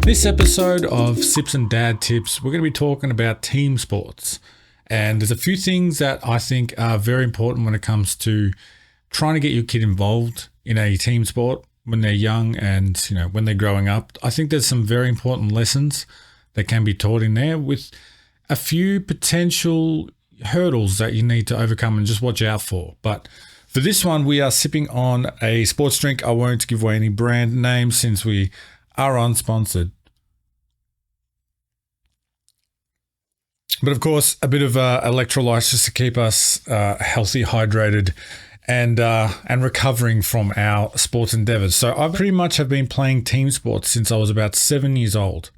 This episode of Sips and Dad Tips, we're going to be talking about team sports. And there's a few things that I think are very important when it comes to trying to get your kid involved in a team sport when they're young and, when they're growing up. I think there's some very important lessons that can be taught in there with a few potential hurdles that you need to overcome and just watch out for. But for this one, we are sipping on a sports drink. I won't give away any brand names since we are unsponsored. But of course, a bit of electrolytes just to keep us healthy, hydrated, and recovering from our sports endeavors. So I pretty much have been playing team sports since I was about 7 years old.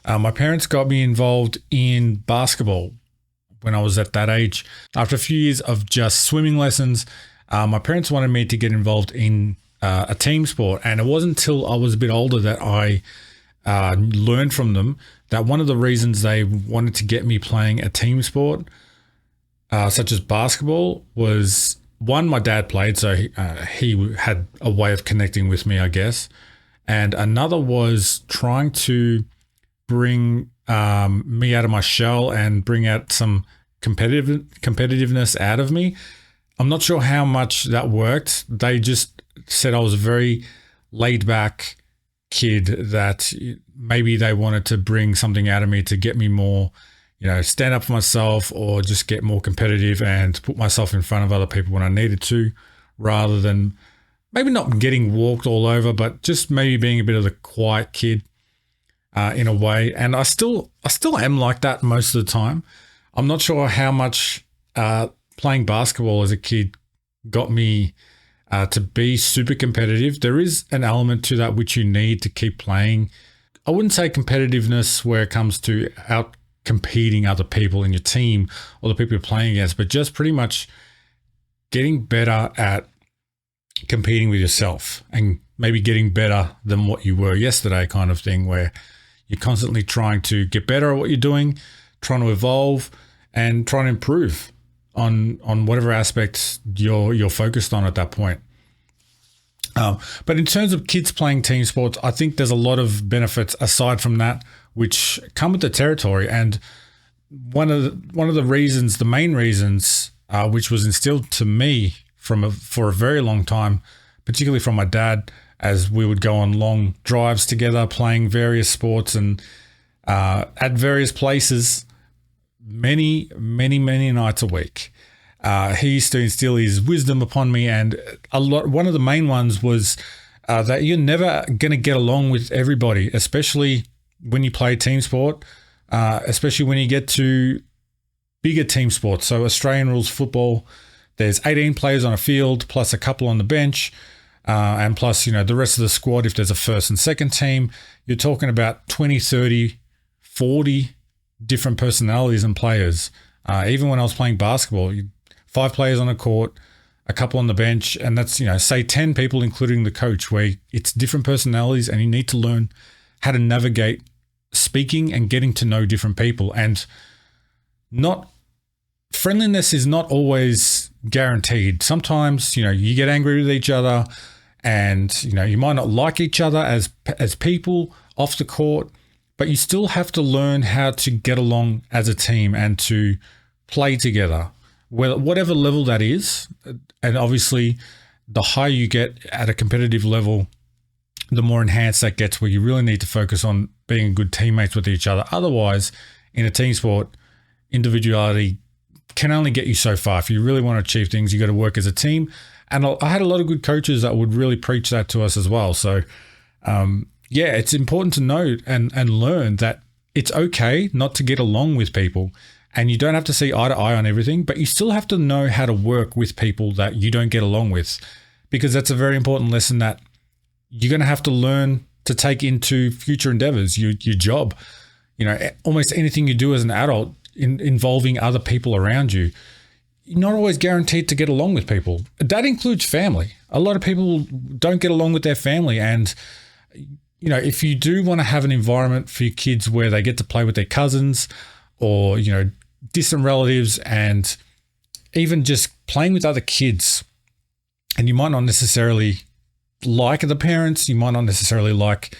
My parents got me involved in basketball when I was at that age. After a few years of just swimming lessons, my parents wanted me to get involved in a team sport. And it wasn't until I was a bit older that I learned from them that one of the reasons they wanted to get me playing a team sport, such as basketball, was one, my dad played, so he had a way of connecting with me, I guess. And another was trying to bring me out of my shell and bring out some competitiveness out of me. I'm not sure how much that worked. They just said I was a very laid back kid that maybe they wanted to bring something out of me to get me more, stand up for myself or just get more competitive and put myself in front of other people when I needed to, rather than maybe not getting walked all over, but just maybe being a bit of the quiet kid in a way. And I still am like that most of the time. I'm not sure how much playing basketball as a kid got me to be super competitive. There is an element to that which you need to keep playing. I wouldn't say competitiveness where it comes to out competing other people in your team or the people you're playing against, but just pretty much getting better at competing with yourself and maybe getting better than what you were yesterday, kind of thing, where you're constantly trying to get better at what you're doing, trying to evolve and trying to improve on whatever aspects you're focused on at that point. But in terms of kids playing team sports, I think there's a lot of benefits aside from that, which come with the territory. And one of the reasons, the main reasons, which was instilled to me for a very long time, particularly from my dad, as we would go on long drives together, playing various sports and at various places, many nights a week. He used to instill his wisdom upon me, and one of the main ones was that you're never going to get along with everybody, especially when you play team sport, especially when you get to bigger team sports. So Australian rules football, there's 18 players on a field plus a couple on the bench, and plus, the rest of the squad, if there's a first and second team, you're talking about 20, 30, 40 different personalities and players. Even when I was playing basketball, 5 players on a court, a couple on the bench, and that's, say 10 people, including the coach, where it's different personalities and you need to learn how to navigate speaking and getting to know different people. And friendliness is not always guaranteed. Sometimes, you get angry with each other and, you might not like each other as people off the court, but you still have to learn how to get along as a team and to play together, whatever level that is. And obviously, the higher you get at a competitive level, the more enhanced that gets, where you really need to focus on being good teammates with each other. Otherwise, in a team sport, individuality can only get you so far. If you really want to achieve things, you got to work as a team. And I had a lot of good coaches that would really preach that to us as well. So, it's important to know and learn that it's okay not to get along with people, and you don't have to see eye to eye on everything, but you still have to know how to work with people that you don't get along with, because that's a very important lesson that you're going to have to learn to take into future endeavors, your job, almost anything you do as an adult involving other people around you. You're not always guaranteed to get along with people. That includes family. A lot of people don't get along with their family, and if you do want to have an environment for your kids where they get to play with their cousins or, distant relatives, and even just playing with other kids, and you might not necessarily like the parents, you might not necessarily like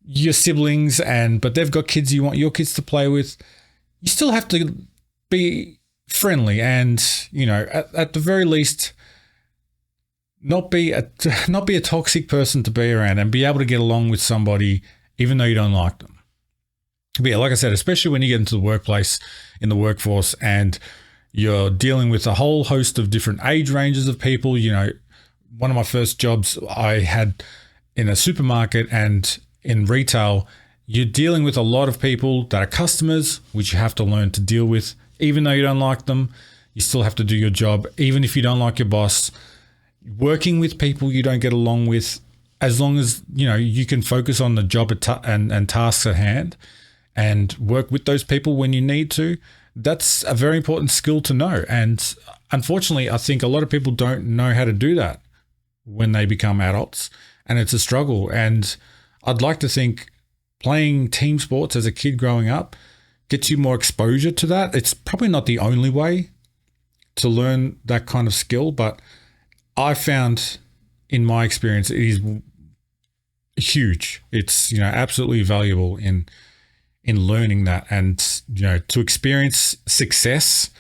your siblings, but they've got kids you want your kids to play with, you still have to be friendly and, at the very least, not be a toxic person to be around and be able to get along with somebody even though you don't like them. But yeah, like I said, especially when you get into the workplace, in the workforce, and you're dealing with a whole host of different age ranges of people. One of my first jobs I had in a supermarket and in retail, you're dealing with a lot of people that are customers, which you have to learn to deal with. Even though you don't like them, you still have to do your job. Even if you don't like your boss, working with people you don't get along with, as long as you can focus on the job and tasks at hand and work with those people when you need to, that's a very important skill to know. And unfortunately, I think a lot of people don't know how to do that when they become adults, and it's a struggle. And I'd like to think playing team sports as a kid growing up gets you more exposure to that. It's probably not the only way to learn that kind of skill, but I found in my experience it is huge. It's absolutely valuable in learning that, and to experience success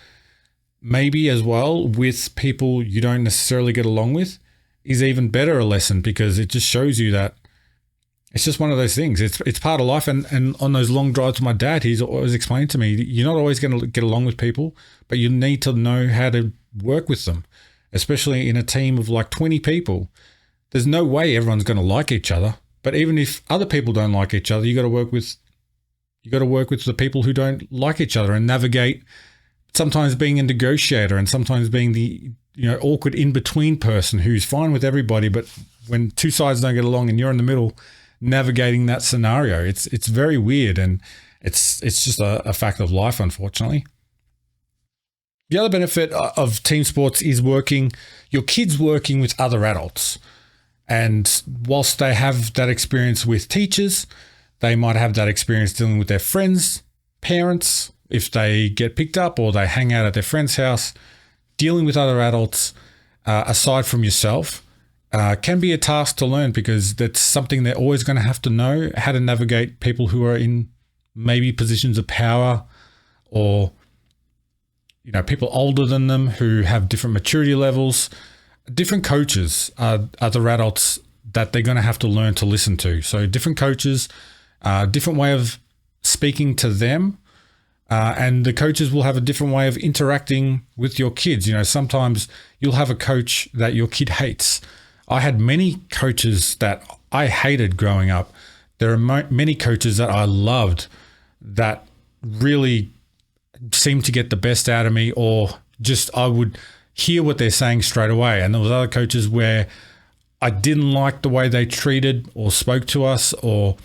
maybe as well with people you don't necessarily get along with is even better a lesson, because it just shows you that it's just one of those things. It's part of life. And on those long drives with my dad, he's always explained to me, you're not always going to get along with people, but you need to know how to work with them, especially in a team of like 20 people. There's no way everyone's going to like each other. But even if other people don't like each other, you got to work with the people who don't like each other and navigate, sometimes being a negotiator and sometimes being the awkward in-between person who's fine with everybody, but when two sides don't get along and you're in the middle navigating that scenario, it's very weird, and it's just a fact of life, unfortunately. The other benefit of team sports is your kids working with other adults. And whilst they have that experience with teachers, they might have that experience dealing with their friends, parents, if they get picked up or they hang out at their friend's house. Dealing with other adults, aside from yourself, can be a task to learn, because that's something they're always going to have to know, how to navigate people who are in maybe positions of power, or people older than them who have different maturity levels. Different coaches are other adults that they're going to have to learn to listen to. So different coaches, different way of speaking to them, and the coaches will have a different way of interacting with your kids. Sometimes you'll have a coach that your kid hates. I had many coaches that I hated growing up. There are many coaches that I loved that really seemed to get the best out of me, or just I would hear what they're saying straight away. And there was other coaches where I didn't like the way they treated or spoke to us, or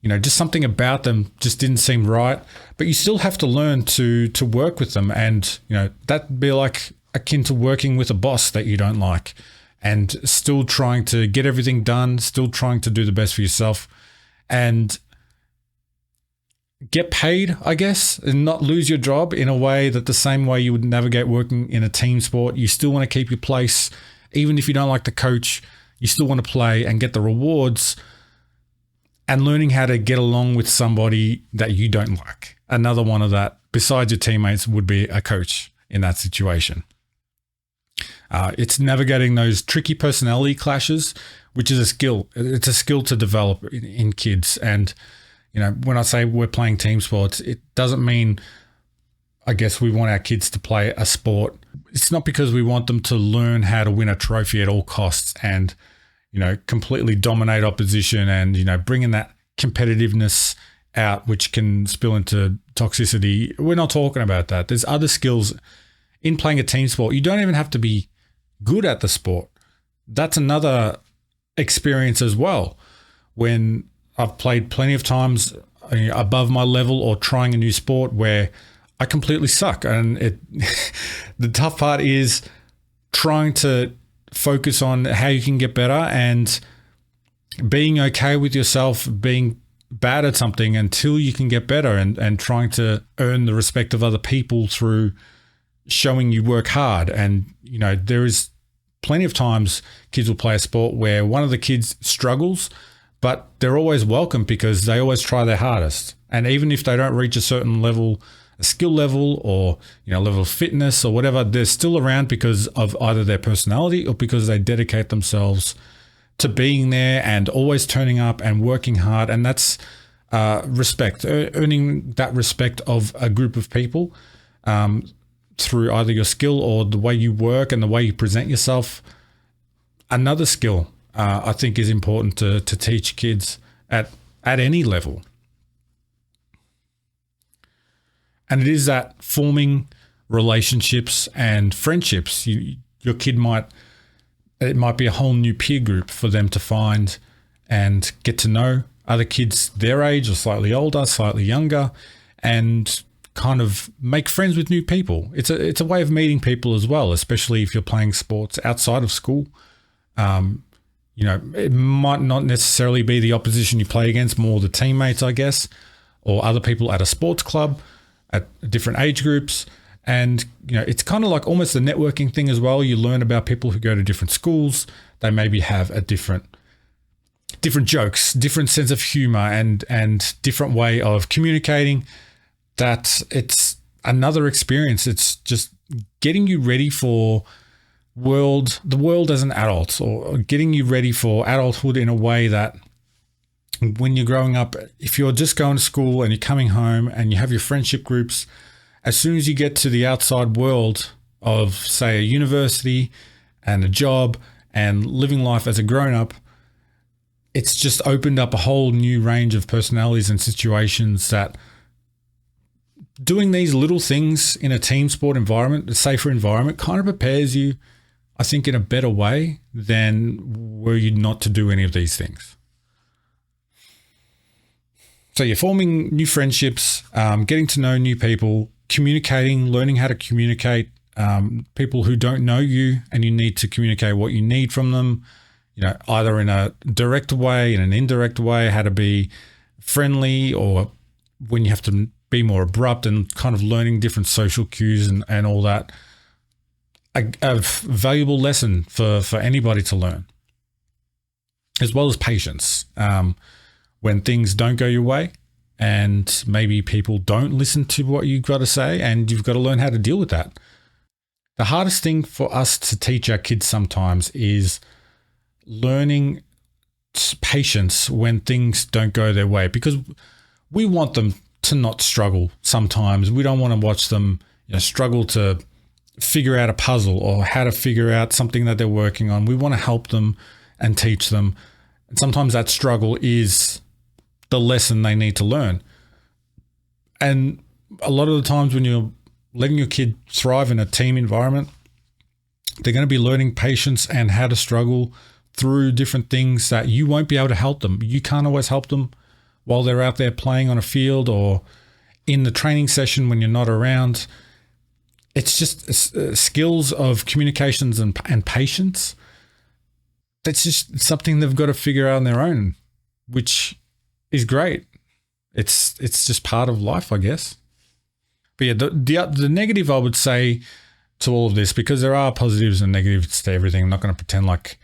just something about them just didn't seem right. But you still have to learn to work with them, and that'd be like akin to working with a boss that you don't like, and still trying to get everything done, still trying to do the best for yourself and get paid, I guess, and not lose your job in a way that the same way you would navigate working in a team sport. You still want to keep your place. Even if you don't like the coach, you still want to play and get the rewards, and learning how to get along with somebody that you don't like. Another one of that, besides your teammates, would be a coach in that situation. It's navigating those tricky personality clashes, which is a skill. It's a skill to develop in kids. And, when I say we're playing team sports, it doesn't mean, I guess, we want our kids to play a sport. It's not because we want them to learn how to win a trophy at all costs and, completely dominate opposition and, bringing that competitiveness out, which can spill into toxicity. We're not talking about that. There's other skills in playing a team sport. You don't even have to be good at the sport. That's another experience as well. When I've played plenty of times above my level or trying a new sport where I completely suck. And the tough part is trying to focus on how you can get better and being okay with yourself being bad at something until you can get better, and trying to earn the respect of other people through showing you work hard. And, there is plenty of times kids will play a sport where one of the kids struggles, but they're always welcome because they always try their hardest. And even if they don't reach a certain level, a skill level, or level of fitness or whatever, they're still around because of either their personality or because they dedicate themselves to being there and always turning up and working hard. And that's respect, earning that respect of a group of people through either your skill or the way you work and the way you present yourself. Another skill I think is important to teach kids at any level. And it is that forming relationships and friendships. Your kid it might be a whole new peer group for them to find and get to know other kids their age or slightly older, slightly younger, and kind of make friends with new people. It's a way of meeting people as well, especially if you're playing sports outside of school. It might not necessarily be the opposition you play against, more the teammates, I guess, or other people at a sports club at different age groups. And, it's kind of like almost a networking thing as well. You learn about people who go to different schools. They maybe have a different jokes, different sense of humor, and different way of communicating. That it's another experience. It's just getting you ready for the world as an adult, or getting you ready for adulthood in a way that when you're growing up, if you're just going to school and you're coming home and you have your friendship groups, as soon as you get to the outside world of, say, a university and a job and living life as a grown-up, it's just opened up a whole new range of personalities and situations that doing these little things in a team sport environment, a safer environment, kind of prepares you, I think, in a better way than were you not to do any of these things. So you're forming new friendships, getting to know new people, communicating, learning how to communicate, people who don't know you, and you need to communicate what you need from them, either in a direct way, in an indirect way, how to be friendly, or when you have to be more abrupt, and kind of learning different social cues and all that. A valuable lesson for anybody to learn, as well as patience. When things don't go your way and maybe people don't listen to what you've got to say, and you've got to learn how to deal with that. The hardest thing for us to teach our kids sometimes is learning patience when things don't go their way, because we want them to not struggle sometimes. We don't want to watch them struggle to figure out a puzzle or how to figure out something that they're working on. We want to help them and teach them. And sometimes that struggle is the lesson they need to learn. And a lot of the times when you're letting your kid thrive in a team environment, they're going to be learning patience and how to struggle through different things that you won't be able to help them. You can't always help them while they're out there playing on a field or in the training session when you're not around. It's just skills of communications and patience. That's just something they've got to figure out on their own, which is great. It's just part of life, I guess. But yeah, the negative I would say to all of this, because there are positives and negatives to everything. I'm not going to pretend like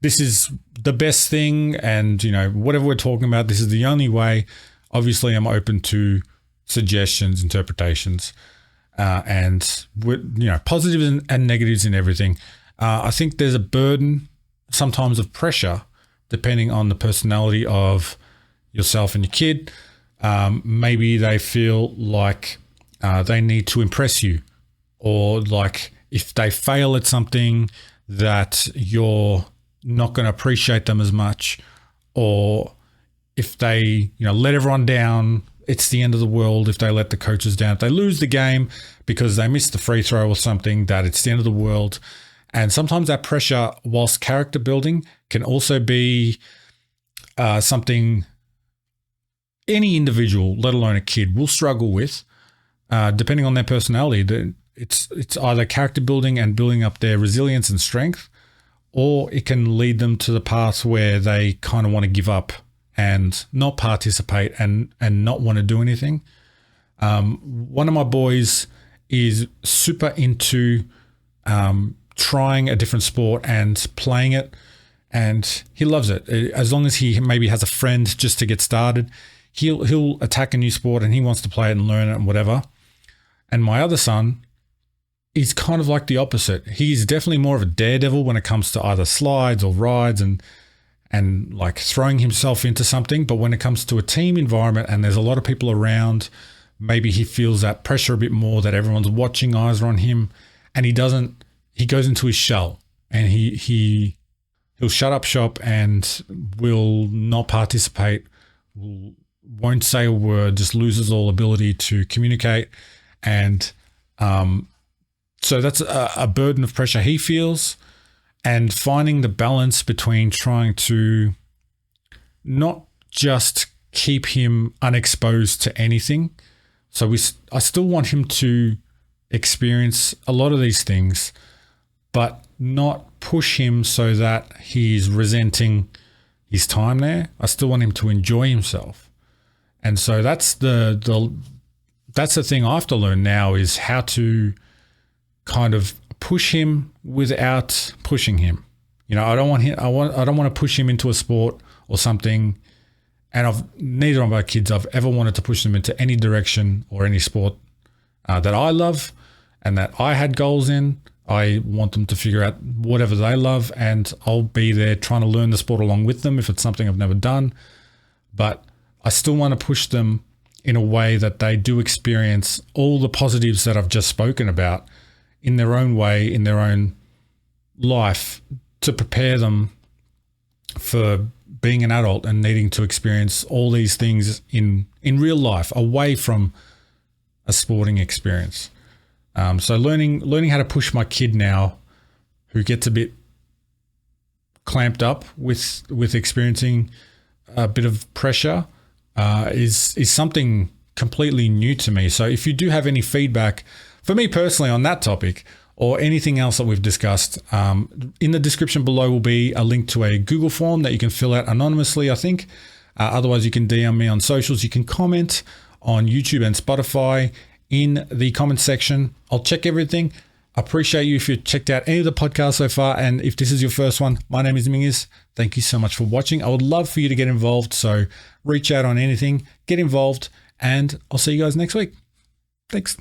this is the best thing and, whatever we're talking about, this is the only way. Obviously, I'm open to suggestions, interpretations, and positives and negatives in everything. I think there's a burden sometimes of pressure depending on the personality of yourself and your kid. Maybe they feel like they need to impress you, or like if they fail at something that you're not going to appreciate them as much, or if they let everyone down, it's the end of the world. If they let the coaches down, if they lose the game because they missed the free throw or something, that it's the end of the world. And sometimes that pressure, whilst character building, can also be something any individual, let alone a kid, will struggle with, depending on their personality. It's either character building and building up their resilience and strength, or it can lead them to the path where they kind of want to give up and not participate and not want to do anything. One of my boys is super into trying a different sport and playing it and he loves it. As long as he maybe has a friend just to get started, he'll attack a new sport and he wants to play it and learn it and whatever. And my other son, he's kind of like the opposite. He's definitely more of a daredevil when it comes to either slides or rides and like throwing himself into something. But when it comes to a team environment and there's a lot of people around, maybe he feels that pressure a bit more, that everyone's watching, eyes are on him, and he goes into his shell, and he'll shut up shop and will not participate, won't say a word, just loses all ability to communicate. And so that's a burden of pressure he feels, and finding the balance between trying to not just keep him unexposed to anything. So I still want him to experience a lot of these things, but not push him so that he's resenting his time there. I still want him to enjoy himself. And so that's the thing I have to learn now, is how to kind of push him without pushing him. You know, I don't want to push him into a sport or something. And neither of my kids I've ever wanted to push them into any direction or any sport that I love and that I had goals in. I want them to figure out whatever they love, and I'll be there trying to learn the sport along with them if it's something I've never done. But I still want to push them in a way that they do experience all the positives that I've just spoken about in their own way, in their own life, to prepare them for being an adult and needing to experience all these things in real life, away from a sporting experience. So learning how to push my kid now, who gets a bit clamped up with experiencing a bit of pressure, is something completely new to me. So if you do have any feedback for me personally on that topic or anything else that we've discussed, in the description below will be a link to a Google form that you can fill out anonymously, I think. Otherwise, you can DM me on socials. You can comment on YouTube and Spotify in the comment section. I'll check everything. I appreciate you if you checked out any of the podcasts so far. And if this is your first one, my name is Mingus. Thank you so much for watching. I would love for you to get involved. So reach out on anything, get involved, and I'll see you guys next week. Thanks.